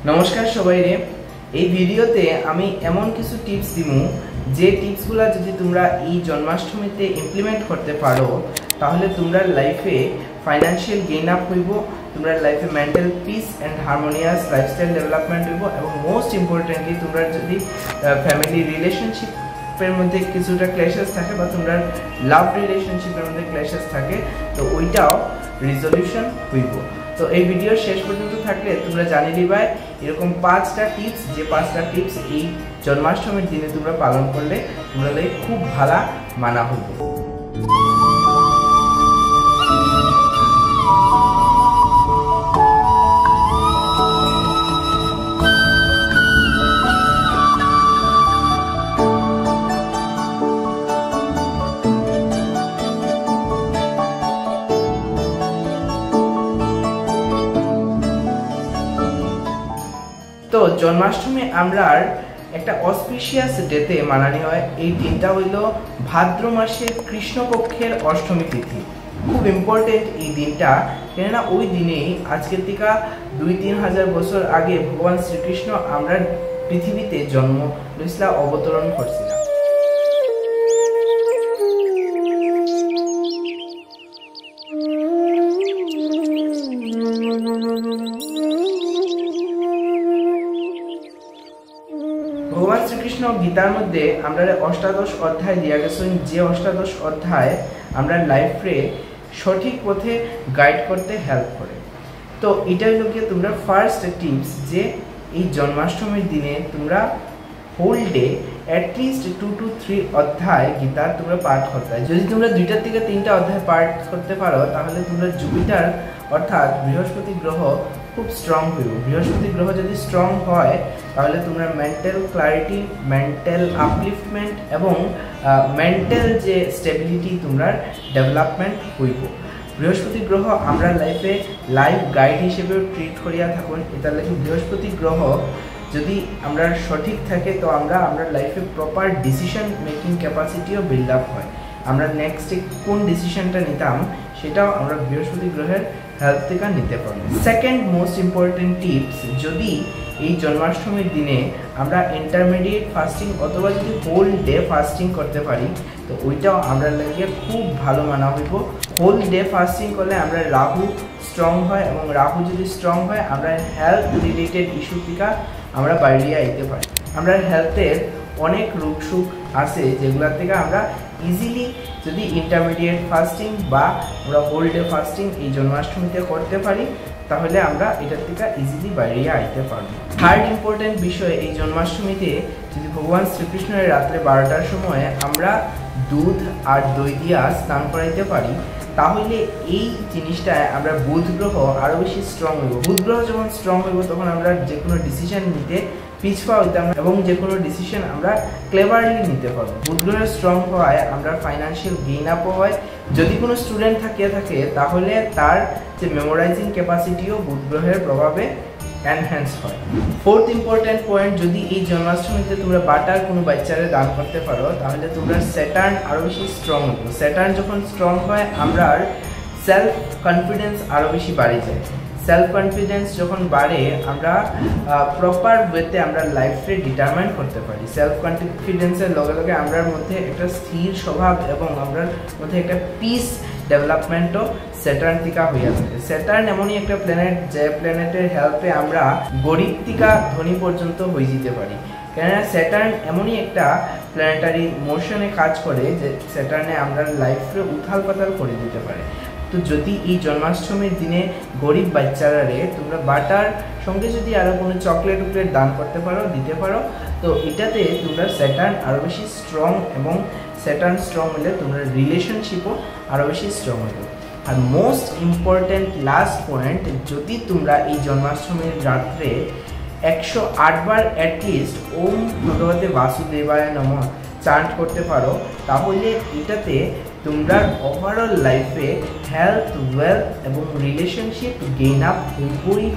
নমস্কার সবাইরে। এই ভিডিওতে আমি এমন কিছু টিপস দিমু যে টিপসগুলো যদি তোমরা এই জন্মাষ্টমীতে ইমপ্লিমেন্ট করতে পারো তাহলে তোমরা লাইফে ফাইনান্সিয়াল গেইন আপ হইব, তোমরা লাইফে mental peace and harmonious lifestyle development হইব এবং মোস্ট ইম্পর্টেন্টলি তোমরা যদি ফ্যামিলি রিলেশনশিপের মধ্যে কিছুটা ক্ল্যাশেস থাকে বা তোমরা লাভ রিলেশনশিপের মধ্যে ক্ল্যাশেস থাকে তো ওইটাও রিজলিউশন হইব। তো এই ভিডিও শেষ পর্যন্ত থাকলে তোমরা জানিয়ে দিবা এরকম 5টা টিপস, যে 5টা টিপস এই জন্মাষ্টমীর দিনে তোমরা পালন করলে তোমরা খুব ভালো মানা হইব। তো জন্মাষ্টমী আমরা একটা অসপিশিয়াস ডেতে মানানি হয়। এই দিনটা হইল ভাদ্র মাসের কৃষ্ণপক্ষের অষ্টমী তিথি। খুব ইম্পর্টেন্ট এই দিনটা, কেননা ওই দিনেই আজকের থেকে 2-3 হাজার বছর আগে ভগবান শ্রীকৃষ্ণ আমরা পৃথিবীতে জন্ম লইছিলা, অবতরণ করছিলাম। ভগবান শ্রীকৃষ্ণ গীতার মধ্যে আমরা অষ্টাদশ অধ্যায় দিয়া গেছেন, যে অষ্টাদশ অধ্যায় আমরা লাইফে সঠিক পথে গাইড করতে হেল্প করে। তো এটাই হলো গিয়ে তোমরা ফার্স্ট টিপস, যে এই জন্মাষ্টমীর দিনে তোমরা হোল ডে অ্যাটলিস্ট 2 to 3 অধ্যায় গীতার তোমরা পাঠ করতে হয়। যদি তোমরা 2টা থেকে 3টা অধ্যায় পাঠ করতে পারো তাহলে তোমরা জুপিটার অর্থাৎ বৃহস্পতি গ্রহ খুব স্ট্রং হইব। বৃহস্পতি গ্রহ যদি স্ট্রং হয় তাহলে তোমরা মেন্টাল ক্লারিটি, মেন্টাল আপলিফটমেন্ট এবং মেন্টাল যে স্টেবিলিটি তোমরা ডেভেলপমেন্ট হইব। বৃহস্পতি গ্রহ আমরা লাইফে লাইফ গাইড হিসেবে ট্রিট করিয়া থাকুন। এটার লাগে বৃহস্পতি গ্রহ যদি আমরা সঠিক থাকে তো আমরা লাইফে প্রপার ডিসিশন মেকিং ক্যাপাসিটিও বিল্ড আপ হয়। আমরা নেক্সট কোন ডিসিশনটা নিতাম সেটাও আমরা বৃহস্পতি গ্রহের হেল্প থেকে নিতে পারবো। সেকেন্ড মোস্ট ইম্পর্টেন্ট টিপস, যদি এই জন্মাষ্টমীর দিনে আমরা ইন্টারমিডিয়েট ফাস্টিং অথবা যদি হোল ডে ফাস্টিং করতে পারি তো ওইটাও আমরা লাগিয়ে খুব ভালো মানা হইব। হোল ডে ফাস্টিং করলে আমরা রাহু স্ট্রং হয় এবং রাহু যদি স্ট্রং হয় আমরা হেলথ রিলেটেড ইস্যু থেকে আমরা বাইরে আইতে পারি। আমরা হেলথের অনেক রোগ সুখ আছে যেগুলোর থেকে আমরা ইজিলি যদি ইন্টারমিডিয়েট ফাস্টিং বা আমরা হোল ডে ফাস্টিং এই জন্মাষ্টমীতে করতে পারি তাহলে আমরা এটার থেকে ইজিলি বাইরে আইতে পারবো। থার্ড ইম্পর্টেন্ট বিষয়, এই জন্মাষ্টমীতে যদি ভগবান শ্রীকৃষ্ণের রাত্রে 12টার সময় আমরা দুধ আর দই দিয়া স্নান করাইতে পারি তাহলে এই জিনিসটায় আমরা বুধ গ্রহ আরও বেশি স্ট্রং হইব। বুধ গ্রহ যখন স্ট্রং হইব তখন আমরা যে কোনো ডিসিশন নিতে পিছপা হইতাম এবং যে কোনো ডিসিশন আমরা ক্লেভারলি নিতে পারবো। বুধ গ্রহের স্ট্রং হওয়ায় আমরা ফাইন্যান্সিয়াল গেইন আপও হয়। যদি কোনো স্টুডেন্ট থাকে তাহলে তার যে মেমোরাইজিং ক্যাপাসিটিও বুধ গ্রহের প্রভাবে এনহ্যান্স হয়। ফোর্থ ইম্পর্টেন্ট পয়েন্ট, যদি এই জন্মাষ্টমীতে তোমরা বাটার কোনো বাচ্চারে দান করতে পারো তাহলে তোমরা স্যাটার্ন আরও বেশি স্ট্রং হবে। স্যাটার্ন যখন স্ট্রং হয় আমরা সেলফ কনফিডেন্স আরও বেশি বাড়ে যায়। সেলফ কনফিডেন্স যখন বাড়ে আমরা প্রপার ওয়েতে আমরা লাইফে ডিটারমাইন করতে পারি। সেলফ কনফিডেন্সের লগে লগে আমরার মধ্যে একটা স্থির স্বভাব এবং আমরার মধ্যে একটা পিস ডেভেলপমেন্টও স্যাটার্ন থেকে হইয়া থাকে। স্যাটার্ন এমনই একটা প্ল্যানেট যে প্ল্যানেটের হেল্পে আমরা গরিব থেকে ধনী পর্যন্ত হয়ে যেতে পারি। কেননা স্যাটার্ন এমনই একটা প্ল্যানেটারি মোশনে কাজ করে যে স্যাটার্নে আমরা লাইফে উথাল পাতাল করে দিতে পারে। তো যদি এই জন্মাষ্টমীর দিনে গরিব বাচ্চারা তোমরা বাটার সঙ্গে যদি আরও কোনো চকলেট দান করতে পারো, দিতে পারো, তো এটাতে তোমরা স্যাটার্ন আরও বেশি স্ট্রং এবং স্যাটার্ন স্ট্রং হলে তোমরা রিলেশনশিপও আরও বেশি স্ট্রং হবে। আর মোস্ট ইম্পর্টেন্ট লাস্ট পয়েন্ট, যদি তোমরা এই জন্মাষ্টমীর রাত্রে 108 বার অ্যাটলিস্ট ওম ভগবতে বাসুদেবায় নমঃ চান্ট করতে পারো তাহলে এটাতে তোমরা ওভারঅল লাইফে হেলথ, ওয়েলথ এবং রিলেশনশিপ গেইন আপ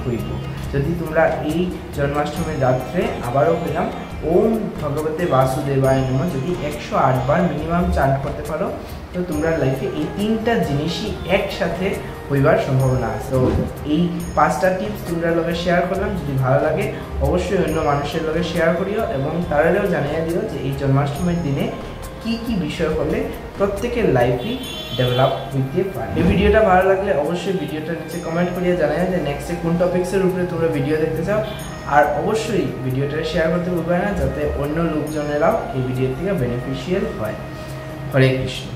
হইব। যদি তোমরা এই জন্মাষ্টমীর রাত্রে আবারও পেলাম ওম ভগবতে বাসুদেবায় নমঃ যদি 108 বার মিনিমাম চান্ট করতে পারো তো তোমরা লাইফে এই 3টা জিনিসই একসাথে হইবার সম্ভাবনা আছে। তো এই 5টা টিপস তোমরা লগে শেয়ার করলাম, যদি ভালো লাগে অবশ্যই অন্য মানুষের লগে শেয়ার করিও এবং তারাও জানিয়ে দিও যে এই জন্মাষ্টমীর দিনে কি কি বিষয় করলে প্রত্যেকের লাইফই ডেভেলপ হইতে পারে। এই ভিডিওটা ভালো লাগলে অবশ্যই ভিডিওটা নিচে কমেন্ট করিয়ে জানাও যে নেক্সটে কোন টপিক্সের উপরে তোমরা ভিডিও দেখতে চাও, আর অবশ্যই ভিডিওটা শেয়ার করতে ভুলবে না যাতে অন্য লোকজনেরাও এই ভিডিও থেকে বেনিফিশিয়াল হয়। হরে কৃষ্ণ।